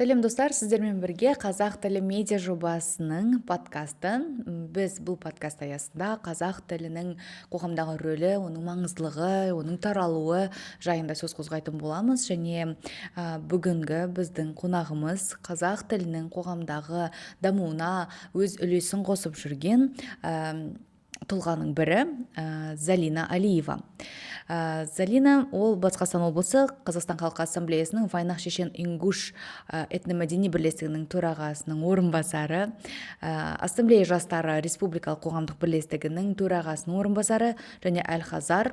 Сәлем достар, сіздермен бірге қазақ тілі медиа жобасының подкасты. Біз бұл подкаст аясында қазақ тілінің қоғамдағы рөлі, оның маңыздылығы, оның таралуы жайында сөз қозғайтын боламыз. Және бүгінгі біздің қонағымыз қазақ тілінің қоғамдағы дамуына өз үлесін қосып жүрген тұлғаның бірі Залина Алиева. Залина ол Батыс Қазақстан облысы Қазақстан халқы ассамблеясының Вайнах Шешен Ингуш этномәдени бірлестігінің төрағасының орынбасары, Ассамблея жастары республикалық қоғамдық бірлестігінің төрағасының орынбасары және Әл-Хазар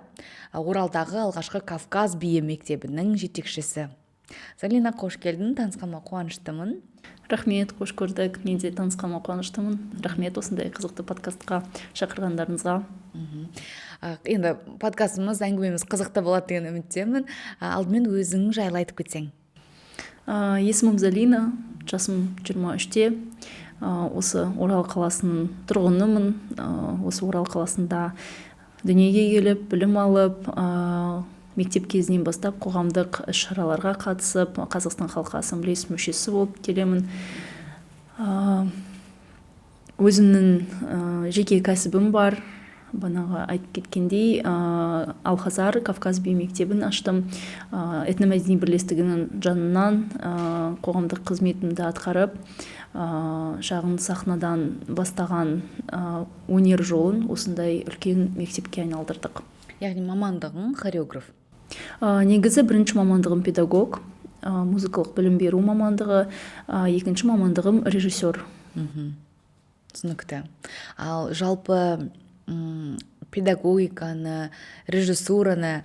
Оралдағы алғашқы Кавказ биі мектебінің жетекшісі. Залина, қош келдің, танысқаныма қуаныштымын. Рахмет, қош көрдік. Мен де танысқаныма қуаныштымын. Рахмет осындай қызықты подкастқа шақырғандарыңызға. Енді подкастымыз, әңгімеміз қызықты болады деген үміттемін. Алдымен өзің жайлы айтып кетсең. Есімім Залина, жасым 23-те. Осы Орал қаласының тұрғынымын. Осы Орал қаласында дүниеге келіп, білім алып, мектеп кезінен бастап қоғамдық іс-шараларға қатысып, Қазақстан халқы ассамблеясының мүшесі болып келемін. Өзімнің жеке кәсібім бар. Банағы айтып кеткендей, Әл-Хазар Кавказ би мектебін аштым. Этномәдени бірлестігінің жанынан қоғамдық қызметімді атқарып, шағын сахнадан бастаған өнер жолын осындай үлкен мектепке айналдырдық. Яғни мамандығың хореограф. Негізі бірінші мамандығым педагог, музыкалық білім беру мамандығы, екінші мамандығым режиссер. Түсінікті. Ал жалпы педагогиканы, режиссураны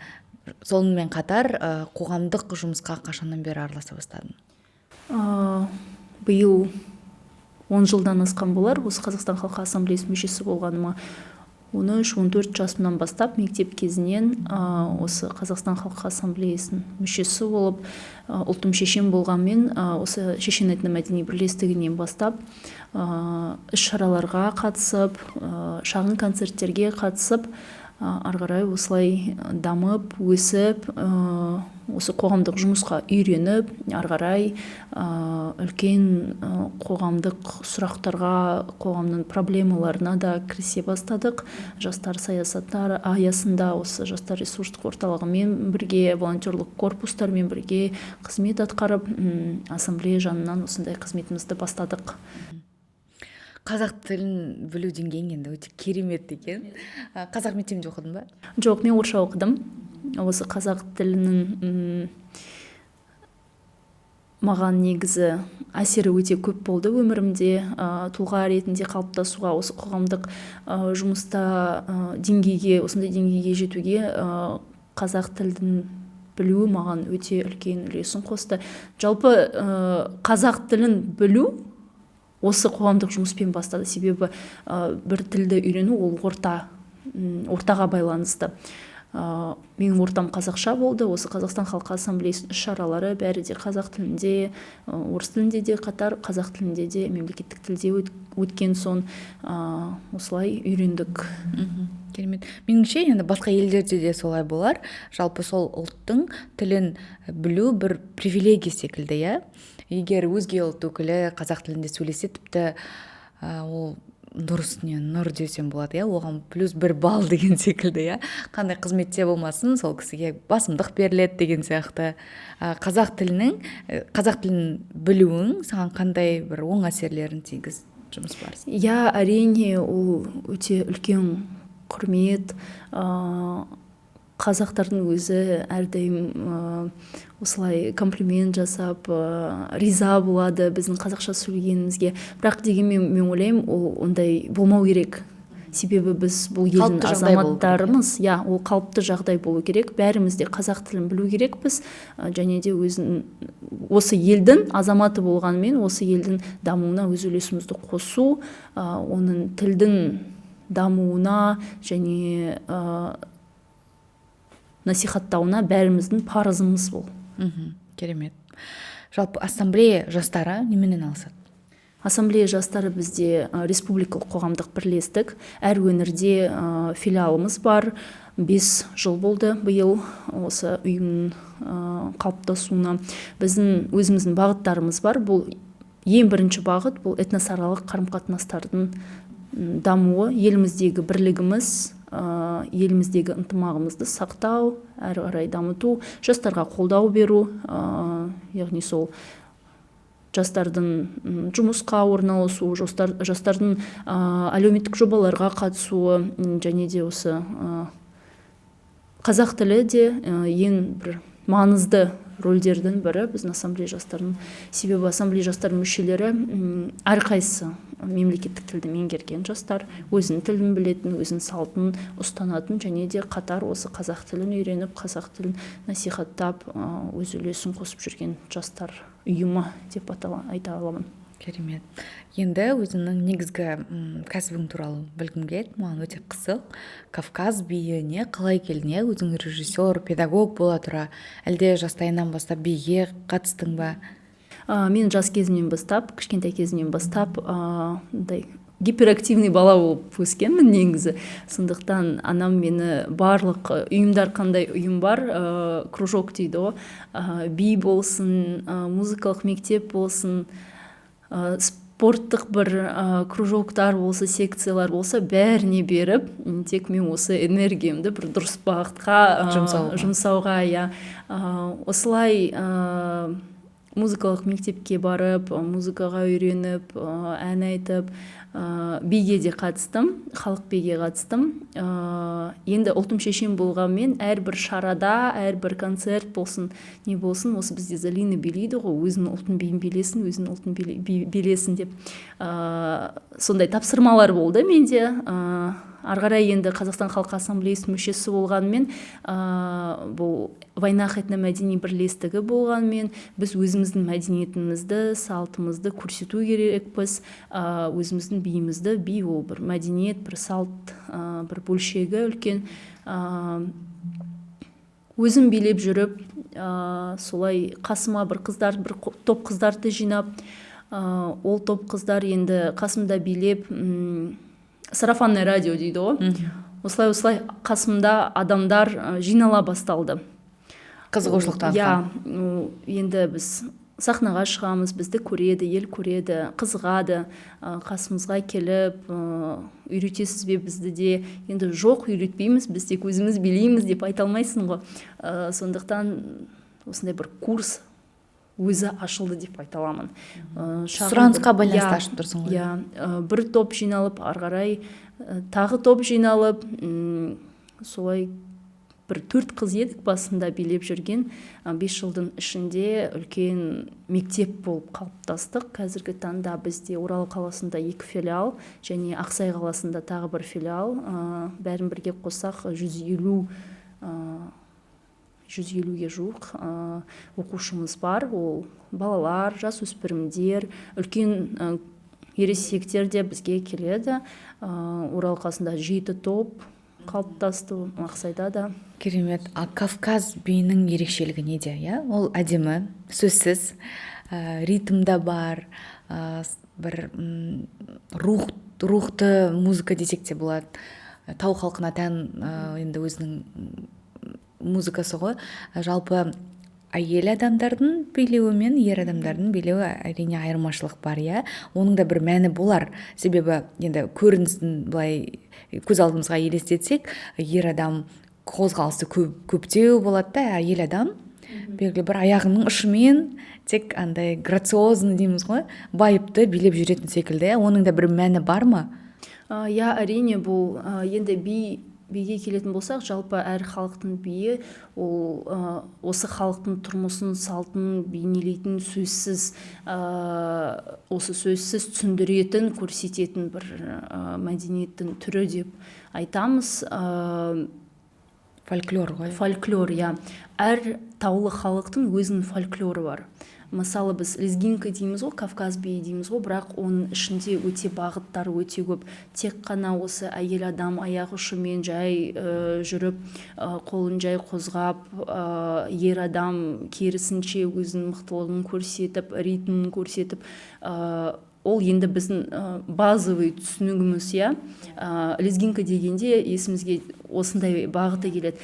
сонымен қатар қоғамдық жұмысқа қашаннан бері араласа бастадың? Биыл 10 жылдан асқан болар. Осы Қазақстан халқы ассамблеясының мүшесі болғаныма 13-14 жасымнан бастап мектеп кезінен осы Қазақстан халқы ассамблеясының мүшесі болып, ұлтым шешен болғанмен осы шешен этномәдени бірлестігінен бастап іс-шараларға қатысып, шағын концерттерге қатысып, арғарай осылай дамып, өсіп, осы қоғамдық жұмысқа үйреніп, арғарай үлкен қоғамдық сұрақтарға, қоғамның проблемаларына да кірісе бастадық. Жастар саясаттары аясында осы жастар ресурстық орталығымен бірге, волонтерлік корпустармен бірге қызмет атқарып, ассамблея жанынан осындай қызметімізді бастадық. Қазақ тілін білу деңгейің енді өте керемет екен. Қазақ мектебінде оқыдың ба? Жоқ, мен орысша оқыдым. Осы қазақ тілінің маған негізі әсері өте көп болды өмірімде. Тұлға ретінде қалыптасуға, осы қоғамдық жұмыста осындай деңгейге жетуге қазақ тілін білу маған өте үлкен үлесін қосты. Жалпы қазақ тілін білу осы қоғамдық жұмыспен бастады. Себебі бір тілді үйрену ол ортаға байланысты. Менің ортам қазақша болды. Осы Қазақстан халқы ассамблеясының іс-шаралары бәрі де қазақ тілінде, орыс тілінде де қатар, қазақ тілінде де, мемлекеттік тілде өткен соң осылай үйрендік. Керемет. Меніңше енді басқа елдерде де солай болар. Жалпы сол ұлттың тілін білу бір привилегия секілді, иә? Егер өзге ұлт өкілі қазақ тілінде сөйлесе, тіпті ол нұр үстіне нұр десем болады, иә, оған плюс 1 балл деген секілді, иә. Қандай қызметте болмасын, сол кісіге басымдық беріледі деген сияқты. Қазақ тілін білуің саған қандай бір оң әсерлерін тигіз жұмыс барысында? Иә, әрине, ол өте үлкен құрмет. Қазақтардың өзі әрдайым осылай комплимент жасап, риза болады біздің қазақша сөйлегенімізге. Бірақ дегенмен мен ойлаймын, ол ондай болмау керек. Себебі біз бұл елдің азаматтарымыз, ол қалыпты жағдай болу керек. Бәріміз де қазақ тілін білу керекпіз. Және де осы елдің азаматы болғанымен, осы елдің дамуына өз үлесімізді қосу, оның тілдің дамуына және насихаттауына бәріміздің парызымыз бұл. Керемет. Жалпы ассамблея жастары неменен алысады? Ассамблея жастары бізде республикалық қоғамдық бірлестік. Әр өңірде филиалымыз бар. 5 жыл болды биыл осы ұйымның қалыптасуына. Біздің өзіміздің бағыттарымыз бар. Бұл ең бірінші бағыт бұл этносаралық қарым-қатынастардың дамуы, еліміздегі бірлігіміз, еліміздегі ынтымағымызды сақтау, әрі қарай дамыту, жастарға қолдау беру, яғни сол жастардың жұмысқа орналасу, жастардың әлеуметтік жобаларға қатысуы, және де осы қазақ тілі де ең бір маңызды рөлдердің бірі біздің ассамблея жастарының. Себебі ассамблея жастарының мүшелері әрқайсысы мемлекеттік тілді меңгерген жастар, өзінің тілін білетін, өзінің салтын ұстанатын, және де қатар осы қазақ тілін үйреніп, қазақ тілін насихаттап, өз үлесін қосып жүрген жастар ұйымы деп айта аламын. Керемет. Енді өзіңнің негізгі кәсібің туралы білгім келді. Маған өте қызық. Кавказ биіне қалай келдің? Өзің режиссер, педагог бола тұра, әлде жастайынан бастап биге қатыстың ба? Мен жас кезімнен бастап, кішкентай кезімнен бастап, гиперактивный бала болып өскенмін негізі. Сондықтан анам мені барлық ұйымдар, қандай ұйым бар, кружок дейді ғой, би болсын, музыкалық мектеп болсын, спорттық бір кружоктар болса, секциялар болса, бәріне беріп, тек мен осы энергиямды бір дұрыс бағытқа жұмсауға. Осылай музыкалық мектепке барып, музыкаға үйреніп, ән айтып, биге де қатыстым, халық биге қатыстым. Енді ұлтым шешем болғанмен әрбір шарада, әрбір концерт болсын, не болсын, осы бізде Залина билейді ғой, өзінің ұлтын биін билесін, өзінің ұлтын билесін деп. Сондай тапсырмалар болды менде. Арғарай енді Қазақстан Халқы Ассамблеясының мүшесі болғанмен, бұл Вайнах этномәдени бірлестігі болғанмен, біз өзіміздің мәдениетімізді, салтымызды көрсету керекпіз. Өзіміздің биімізді, би ол бір мәдениет, бір салт, бір бөлшегі үлкен. Өзім билеп жүріп, солай қасыма бір топ қыздарды жинап, ол топ қыздар енді қасымда билеп, сарафанное радио дейді ғой. Осылай қасымда адамдар жинала басталды. Қызығушылық танытқан. Енді біз сахнаға шығамыз, бізді көреді, ел көреді, қызығады, қасымызға келіп, үйретесіз бе бізді де? Енді жоқ, үйретпейміз, біз тек өзіміз билейміз деп айта алмайсың ғой. Сондықтан осындай бір курс өзі ашылды деп айта аламын. Сұранысқа байланысты ашып тұрсың ғой. Бір топ жиналып, арғарай тағы топ жиналып, солай бір 4 қыз едік басында билеп жүрген. 5 жылдың ішінде үлкен мектеп болып қалыптастық. Қазіргі таңда бізде Орал қаласында 2 филиал, және Ақсай қаласында тағы бір филиал. Бәрін бірге қоссақ 150-ге жуық оқушымыз бар. Ол балалар, жасөспірімдер, үлкен ересектер де бізге келеді. Орал қаласында 7 топ қалыптасты, Ақсайда да. Керемет. Кавказ биінің ерекшелігі неде? Ол әдемі, сөзсіз, ритмда бар, бір рухты музыка десек те болады. Тау халқына тән енді өзінің музыкасы ғой. Жалпы әйел адамдардың билеуі мен ер адамдардың билеуі әрине айырмашылық бар, Оның да бір мәні болар. Себебі енді көрінісін былай көз алдымызға елестетсек, ер адам қозғалысы көптеу болады да, әйел адам белгілі бір аяғының ұшымен тек андай грациозный дейміз ғой, байыпты билеп жүретін секілді. Оның да бір мәні бар ма? Әрине, бұл енді биге келетін болсақ, жалпы әр халықтың биі ол осы халықтың тұрмысын, салтын бейнелейтін сөзсіз, осы сөзсіз түсіндіретін, көрсететін бір мәдениеттің түрі деп айтамыз. Фольклор ғой. Фольклор, әр таулы халықтың өзінің фольклоры бар. Мысалы біз лезгинка дейміз ғой, Кавказ биі дейміз ғой, бірақ оның ішінде өте бағыттары өте көп. Тек қана осы әйел адам аяқ ұшымен жай жүріп, қолын жай қозғап, ер адам керісінше өзінің мықтылығын көрсетіп, ритмін көрсетіп, ол енді біздің базовый түсінігіміз, иә. Лезгинка дегенде есімізге осындай бағыты келеді.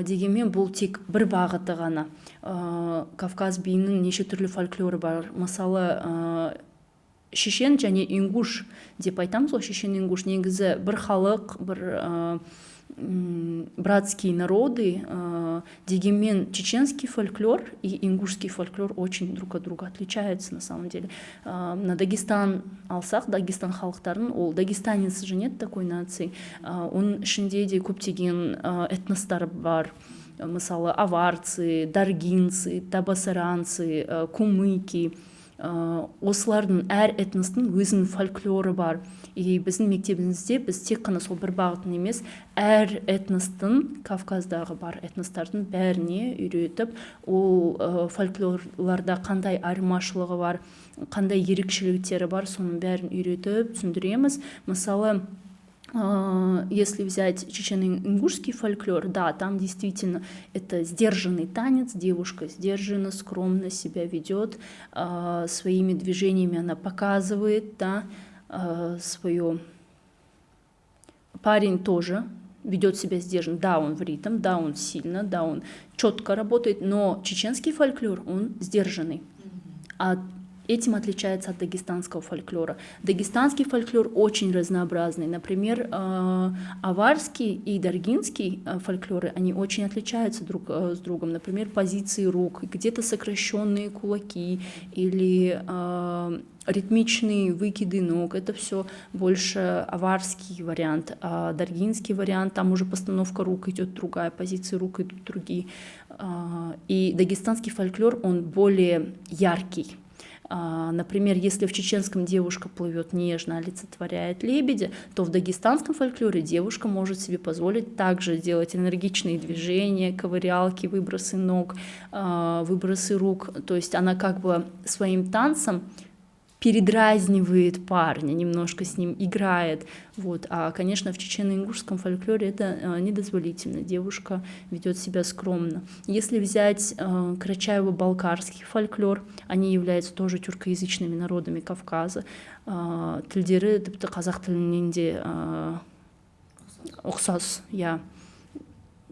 Дегенмен бұл тек бір бағыты ғана. Кавказ биінің неше түрлі фольклоры бар. Мысалы, шешен және ингуш деп айтамыз ғой. Шешен, ингуш негізі бір халық, бір братские народы, дегенмен чеченский фольклор и ингушский фольклор очень друг от друга отличаются на самом деле. На Дагестан алсақ, Дагестан халықтарын, ол дагестанец же нет такой нации, оның ішінде де көптеген этностар бар. Мысалы, аварцы, даргинцы, табасаранцы, кумыки. Осылардың әр этностың өзінің фольклоры бар. И біздің мектебімізде біз тек қана сол бір бағытын емес, әр этностың, Кавказдағы бар этностардың бәріне үйретіп, ол фольклорларда қандай айырмашылығы бар, қандай ерекшеліктері бар, соның бәрін үйретіп түсіндіреміз. Мысалы, если взять чечено-ингушский фольклор, да, там действительно это сдержанный танец, девушка сдержанно, скромно себя ведет, своими движениями она показывает, да, свое. Парень тоже ведет себя сдержанно, да, он в ритм, да, он сильно, да, он четко работает, но чеченский фольклор, он сдержанный. А этим отличается от дагестанского фольклора. Дагестанский фольклор очень разнообразный. Например, аварский и даргинский фольклоры, они очень отличаются друг с другом. Например, позиции рук, где-то сокращенные кулаки или ритмичные выкиды ног. Это все больше аварский вариант. А даргинский вариант, там уже постановка рук идет другая, позиции рук идут другие. И дагестанский фольклор, он более яркий. Например, если в чеченском девушка плывет нежно, олицетворяет лебедя, то в дагестанском фольклоре девушка может себе позволить также делать энергичные движения, ковырялки, выбросы ног, выбросы рук. То есть она как бы своим танцем передразнивает парня, немножко с ним играет. Вот. А, конечно, в чечено-ингушском фольклоре это недозволительно. Девушка ведет себя скромно. Если взять карачаево-балкарский фольклор, они являются тоже тюркоязычными народами Кавказа. Тілдері тіпті қазақ тілінен де ұқсас, иә.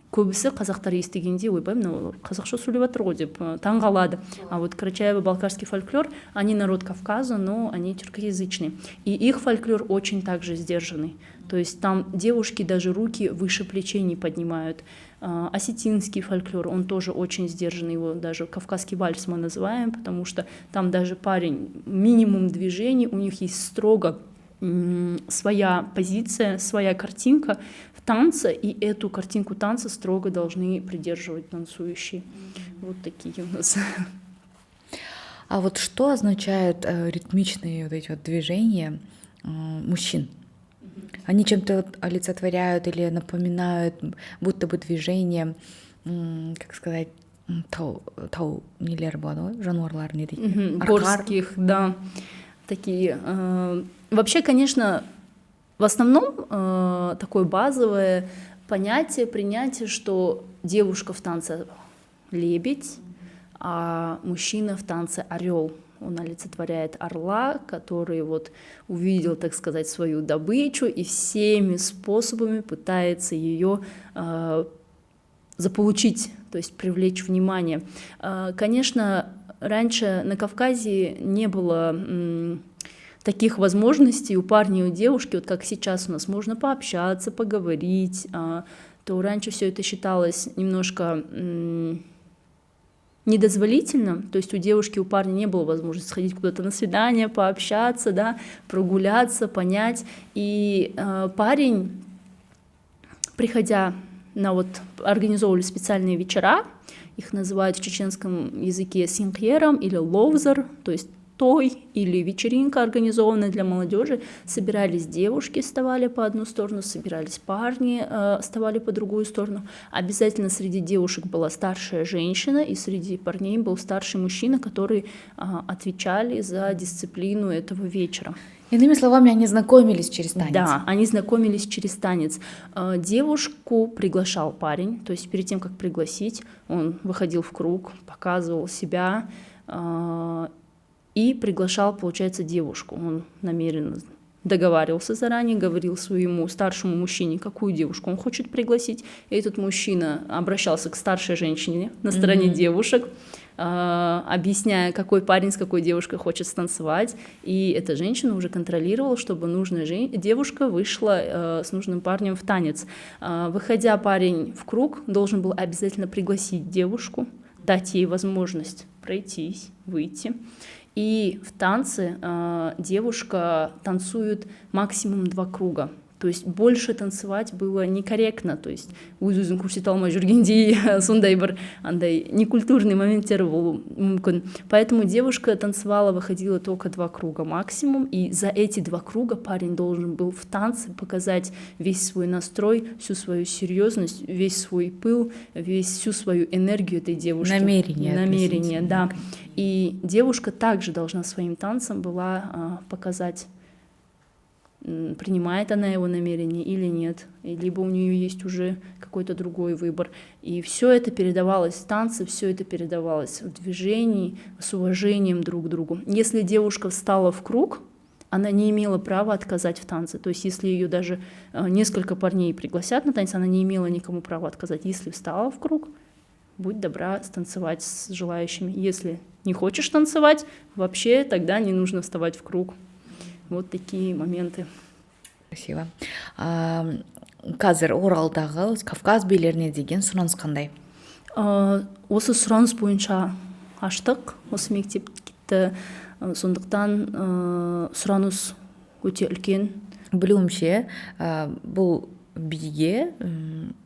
Көбісі қазақтар естігенде, ойбай, мынау қазақша сөйлеп жатыр ғой деп таңғалады. А вот карачаево-балкарский фольклор, они народ Кавказа, но они тюркоязычные. И их фольклор очень также сдержанный. То есть там девушки даже руки выше плечей не поднимают. Осетинский фольклор, он тоже очень сдержанный, его даже кавказский вальс мы называем, потому что там даже парень, минимум движений, у них есть строго своя позиция, своя картинка в танце, и эту картинку танца строго должны придерживать танцующие. Вот такие у нас. А вот что означают ритмичные вот эти вот движения мужчин? Они чем-то олицетворяют или напоминают, будто бы движение, как сказать, тау нелер болады ғой, жануарлар не дейді? Горских, да. Такие. Вообще, конечно, в основном такое базовое понятие, принятие, что девушка в танце лебедь, а мужчина в танце орел. Он олицетворяет орла, который вот увидел, так сказать, свою добычу и всеми способами пытается ее заполучить, то есть привлечь внимание. Конечно, раньше на Кавказе не было таких возможностей у парня и у девушки, вот как сейчас у нас можно пообщаться, поговорить, то раньше все это считалось немножко недозволительно, то есть у девушки, у парня не было возможности сходить куда-то на свидание, пообщаться, да, прогуляться, понять. И парень, приходя на вот, организовывали специальные вечера, их называют в чеченском языке синхьером или ловзар, то есть той или вечеринка, организованная для молодежи, собирались девушки, вставали по одну сторону, собирались парни, вставали по другую сторону. Обязательно среди девушек была старшая женщина, и среди парней был старший мужчина, которые отвечали за дисциплину этого вечера. Иными словами, они знакомились через танец. Да, они знакомились через танец. Девушку приглашал парень, то есть перед тем, как пригласить, он выходил в круг, показывал себя, и приглашал, получается, девушку. Он намеренно договаривался заранее, говорил своему старшему мужчине, какую девушку он хочет пригласить. И этот мужчина обращался к старшей женщине на стороне девушек, объясняя, какой парень с какой девушкой хочет станцевать. И эта женщина уже контролировала, чтобы нужная девушка вышла с нужным парнем в танец. Выходя парень в круг, должен был обязательно пригласить девушку, дать ей возможность пройтись, выйти. И в танце девушка танцует максимум 2 круга. То есть больше танцевать было некорректно. То есть өзін көрсете алмай жүргендей сондай бір андай некультурный моменттер болуы мүмкін. Поэтому девушка танцевала, выходила только 2 круга максимум. И за эти 2 круга парень должен был в танце показать весь свой настрой, всю свою серьезность, весь свой пыл, всю свою энергию этой девушки. Намерение, да. И девушка также должна своим танцем была показать, принимает она его намерение или нет, либо у нее есть уже какой-то другой выбор. И все это передавалось в танце, все это передавалось в движении, с уважением друг к другу. Если девушка встала в круг, она не имела права отказать в танце. То есть если ее даже несколько парней пригласят на танец, она не имела никому права отказать. Если встала в круг, будь добра станцевать с желающими. Если не хочешь танцевать, вообще тогда не нужно вставать в круг. Вот такие моменты. Спасибо. Қазір Оралдағы Кавказ билеріне деген сұраныс қандай? Осы сұраныс бойынша аштық, осы мектепті, сондықтан сұраныс өте үлкен. Білуімше, бұл биге,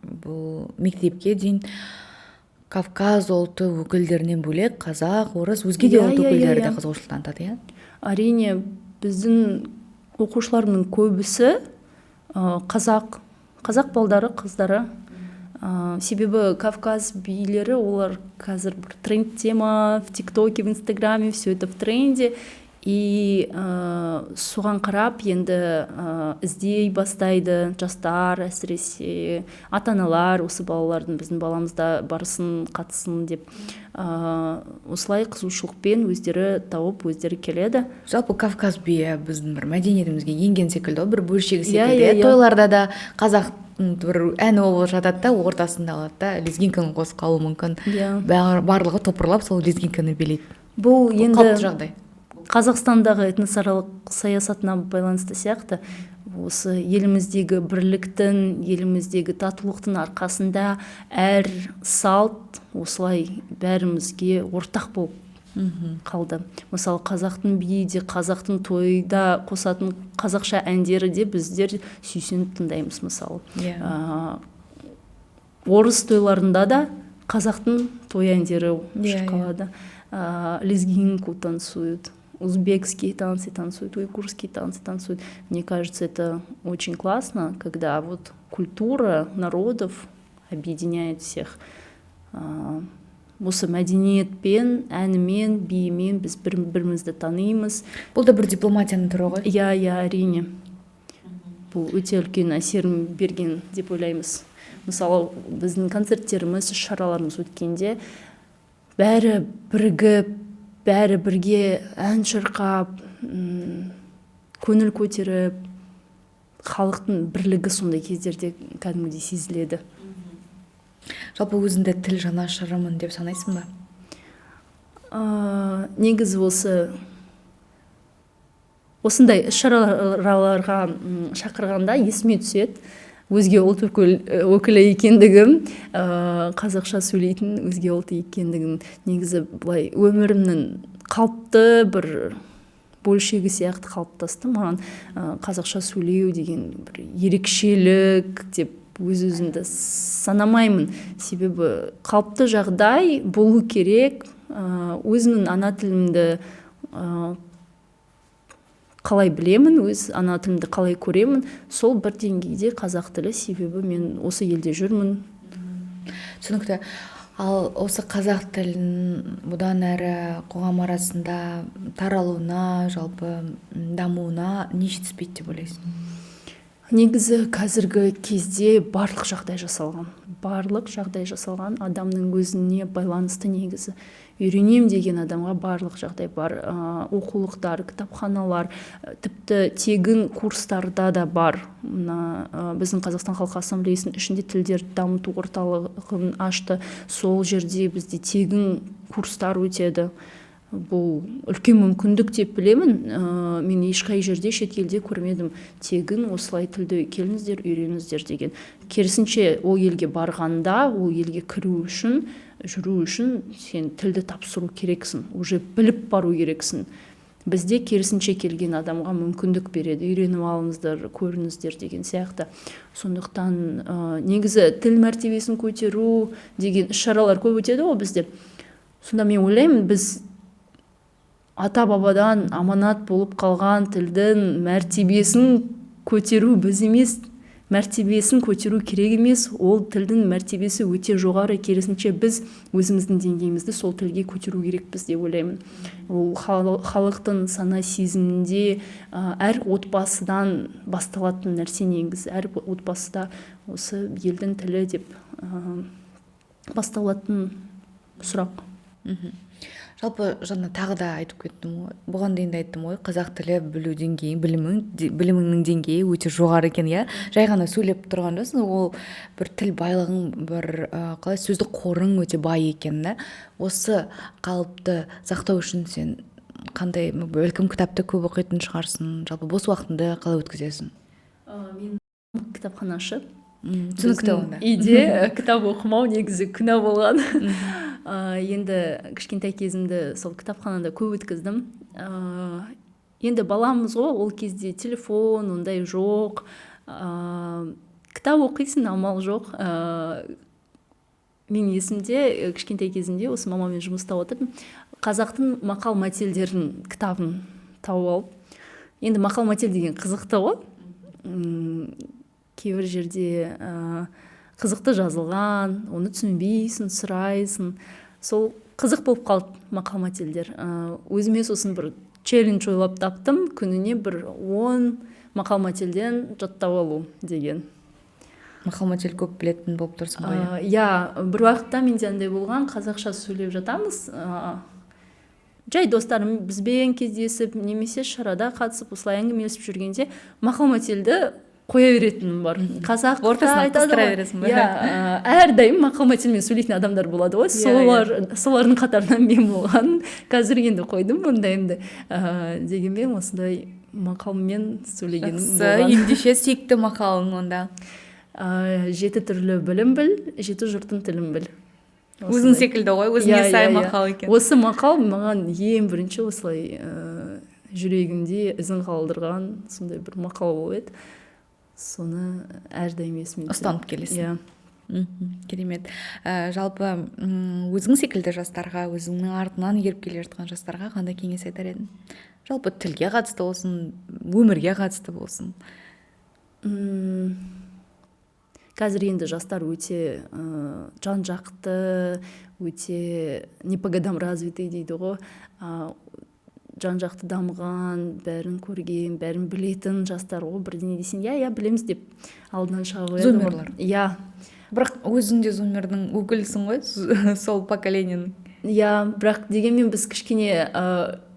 бұл мектепке дейін Кавказ ұлты өкілдерінен бөлек қазақ, орыс, өзге де ұлт өкілдері де қызығушылық танытады, иә? Әрине, біздің оқушылардың көбісі қазақ балдары, қыздары. Себебі Кавказ билері, олар қазір бір тренд тема в ТикТоке, в Инстаграме, все это в тренде. И соған қарап енді іздей бастайды жастар, әсіресе ата-аналар, осы балалардың біздің баламызда барсын, қатысын деп осылай қызығушылықпен өздері тауып, өздері келеді. Жалпы Кавказ биі біздің бір мәдениетімізге енген секілді, бір бөлшегі секілді. Тойларда да қазақ бір әні болып жатады да, ортасында алады да, лезгинканы қосып қалуы мүмкін. Барлығы топырлап сол лезгинканы билейді. Бұл енді қалыпты жағдай. Қазақстандағы этносаралық саясатына байланысты сияқты, осы еліміздегі бірліктің, еліміздегі татулықтың арқасында әр салт осылай бәрімізге ортақ болып қалды. Мысалы, қазақтың биі де, қазақтың тойда қосатын қазақша әндері де біздер сүйсініп тыңдаймыз, мысалы. Орыс тойларында да қазақтың той әндері шыққалады. Лезгинку танцуют, узбекские танцы танцуют, уйгурские танцы танцуют. Мне кажется, это очень классно, когда вот культура народов объединяет всех. Осы мәдениетпен, әнімен, биімен біз бірімізді танимыз. Бұл да бір дипломатияның түрі ғой? Иә, әрине. Бұл өте үлкен әсерін берген деп ойлаймыз. Мысалы, біздің концерттеріміз, шараларымыз өткенде бәрі бірігіп, бәрі бірге ән шырқап, көңіл көтеріп, халықтың бірлігі сондай кездерде кәдімгідей сезіледі. Жалпы өзіңді тіл жанашырымын деп санайсың ба? Негізі осындай іс-шараларға шақырғанда есіме түседі өзге ұлт өкілі екендігім, қазақша сөйлейтін өзге ұлт екендігім. Негізі былай өмірімнің қалыпты бір бөлшегі сияқты қалыптасты. Маған қазақша сөйлеу деген бір ерекшелік деп өз-өзімді санамаймын. Себебі қалыпты жағдай болу керек. Өзімнің ана тілімді қалай білемін, өз ана тілімді қалай көремін, сол бір деңгейде қазақ тілі, себебі мен осы елде жүрмін. Түсінікті. Ал осы қазақ тілін бұдан әрі қоғам арасында таралуына, жалпы дамуына не жетіспейді деп ойлайсың? Негізі қазіргі кезде барлық жағдай жасалған. барлық жағдай жасалған, адамның өзіне байланысты негізі. Үйренем деген адамға барлық жағдай бар. Оқулықтар, кітапханалар, тіпті тегін курстарда да бар. Біздің Қазақстан Халқы Ассамблеясының ішінде тілдерді дамыту орталығын ашты. Сол жерде бізде тегін курстар өтеді. Бұл үлкен мүмкіндік деп білемін. Мен ешқай жерде, шет елде көрмедім. Тегін осылай тілді келіңіздер, үйреніңіздер деген. Керісінше ол елге барғанда, ол елге кіру үшін, жүру үшін сен тілді тапсыру керексің, уже біліп бару керексің. Бізде керісінше келген адамға мүмкіндік береді, үйреніп алыңыздар, көріңіздер деген сияқты. Сондықтан негізі тіл мәртебесін көтеру деген іс-шаралар көп өтеді ғой бізде. Сонда мен ойлаймын, біз ата-бабадан аманат болып қалған тілдің мәртебесін көтеру біз емес, мәртебесін көтеру керек емес. Ол тілдің мәртебесі өте жоғары, керісінше біз өзіміздің деңгейімізді сол тілге көтеру керекпіз деп ойлаймын. Ол халықтың сана сезімінде әр отбасыдан басталатын нәрсе негізі. Әр отбасыда осы елдің тілі деп басталатын сұрақ. Жалпы жаңа тағы да айтып кеттім ғой, бұған дейін де айттым ғой, қазақ тілі білу деңгейі, біліміңнің деңгейі өте жоғары екен, иә. Жай ғана сөйлеп тұрған жоқсың, ол бір тіл байлығың, бір қалай сөздік қорың өте бай екен, да. Осы қалыпты сақтау үшін сен қандай, бәлкім кітапты көп оқитын шығарсың, жалпы бос уақытыңды қалай өткізесің? Мен кітапханашы. Түсінікті онда. Үйде кітап оқымау негізі күнә болған. Енді кішкентай кезімді сол кітапханада көп өткіздім. Енді баламыз ғой, ол кезде телефон ондай жоқ. Кітап оқисың, амал жоқ. Мен есімде кішкентай кезімде осы мамамен жұмыста отырдым. Қазақтың мақал-мәтелдерін кітабын тауып алып. Енді мақал-мәтел деген қызықты ғой. Кейбір жерде қызықты жазылған, оны түсінбейсің, сұрайсың. Сол қызық болып қалды мақал-мәтелдер. Өзіме сосын бір челлендж ойлап таптым, күніне бір 10 мақал-мәтелден жаттап алу деген. Мақал-мәтел көп білетін болып тұрсың ғой. Иә, бір уақытта менде андай болған, қазақша сөйлеп жатамыз. Жай достарым бізбен кездесіп, немесе шарада қатысып, осылай әңгімелесіп жүргенде мақал-мәтелді қоя беретінім бар. Қазақта ортасына айтады қыстыра ғой. бересің ба? Иә, әрдайым мақал-мәтелмен сөйлейтін адамдар болады ғой. Солардың қатарынан мен болған. Қазір енді қойдым мұндайымды. Дегенмен осындай мақалмен сөйлегенім болған. Ендеше сүйікті мақалың онда? 7 түрлі білім біл, 7 жұрттың тілін біл. Өзің секілді ғой, өзіңе сай мақал екен. Осы мақал маған ең бірінші осылай жүрегімде ізін қалдырған сондай бір мақал болып еді. Соны әрдайым есіме ұстанып келесің. Иә. Керемет. Жалпы өзің секілді жастарға, өзіңнің артынан еріп келе жатқан жастарға қандай кеңес айтар едің? Жалпы тілге қатысты болсын, өмірге қатысты болсын. Қазір енді жастар өте жан-жақты, өте не по годам развитый дейді ғой. Жан-жақты дамыған, бәрін көрген, бәрін білетін жастар ғой. Бірдеңе десең, иә, білеміз деп алдынан шыға қояды. Зумерлар. Иә. Бірақ өзің де зумердің өкілісің ғой, сол поколенияның. Иә, бірақ дегенмен біз кішкене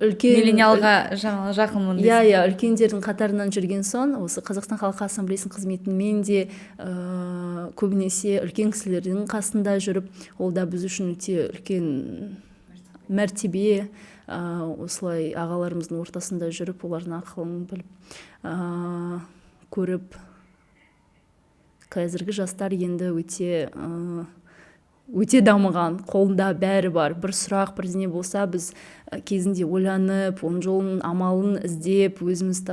үлкен миллениалға жақынмын дейсің. Иә, үлкендердің қатарынан жүрген соң, осы Қазақстан Халқы Ассамблеясының қызметін мен де көбінесе үлкен кісілердің қасында жүріп, ол да біз үшін өте үлкен мәртебе. Осылай ағаларымыздың ортасында жүріп, олардың ақылын біліп, көріп. Қазіргі жастар енді өте дамыған, қолында бәрі бар. Бір сұрақ, бірдеңе болса, біз кезінде ойланып, оның жолын, амалын іздеп, өзіміз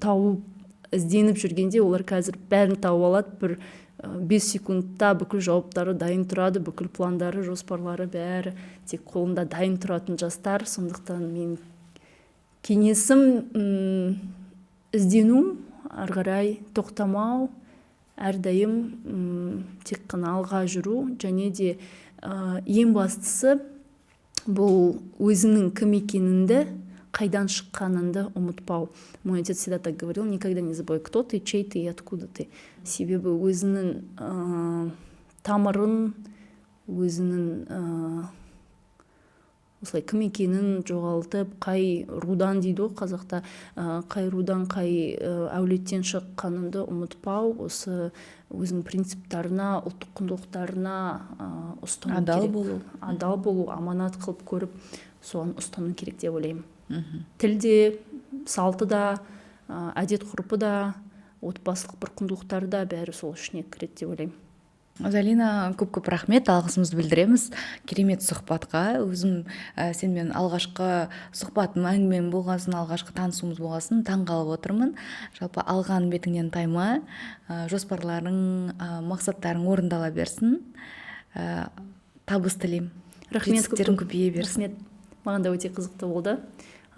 тауып, ізденіп жүргенде, олар қазір бәрін тауып алады. Бір 5 секундта бүкіл жауаптары дайын тұрады, бүкіл пландары, жоспарлары бәрі тек қолында дайын тұратын жастар. Сондықтан мен кеңесім іздену, ары қарай тоқтамау, әрдайым тек қана алға жүру, және де ең бастысы бұл өзінің кім екеніңді, қайдан шыққаныңды ұмытпау. Мой отец всегда так говорил: никогда не забывай, кто ты, чей ты и откуда ты. Себебі өзінің тамырын, өзінің осылай кім екенін жоғалтып, қай рудан дейді ғой қазақта, қай рудан, қай әулеттен шыққаныңды ұмытпау, осы өзінің принциптарына, ұлттық құндылықтарына ұстану Адал керек. болу. Адал болу, аманат қылып көріп, соған ұстану керек деп ойлаймын. Тілде, салты да, әдет ғұрпы да, отбасылық бір құндылықтары да бәрі сол ішіне кіреді деп ойлаймын. Залина, көп рахмет, алғысымызды білдіреміз керемет сұхбатқа. Өзім сенімен алғашқы сұхбатым, әңгімем болғасын, алғашқы танысуымыз болғасын, таң қалып отырмын. Жалпы алған бетіңнен тайма, жоспарларың, мақсаттарың орындала берсін. Табыс тілеймін. Рахмет, жетістіктерің көбейе берсін. Рахмет. Маған да өте қызықты болды.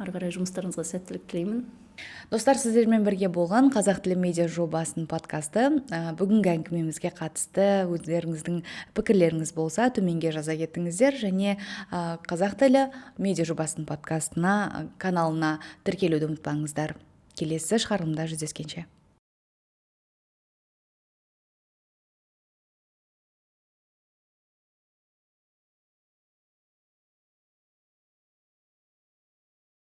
Ары қарай жұмыстарыңызға сәттілік тілеймін. Достар, сіздермен бірге болған Қазақ тілі медиа жобасының подкасты. Бүгінгі әңгімемізге қатысты өздеріңіздің пікірлеріңіз болса, төменге жаза кетіңіздер, және Қазақ тілі медиа жобасының подкастына, каналына тіркелуді ұмытпаңыздар. Келесі шығарылымда жүздескенше.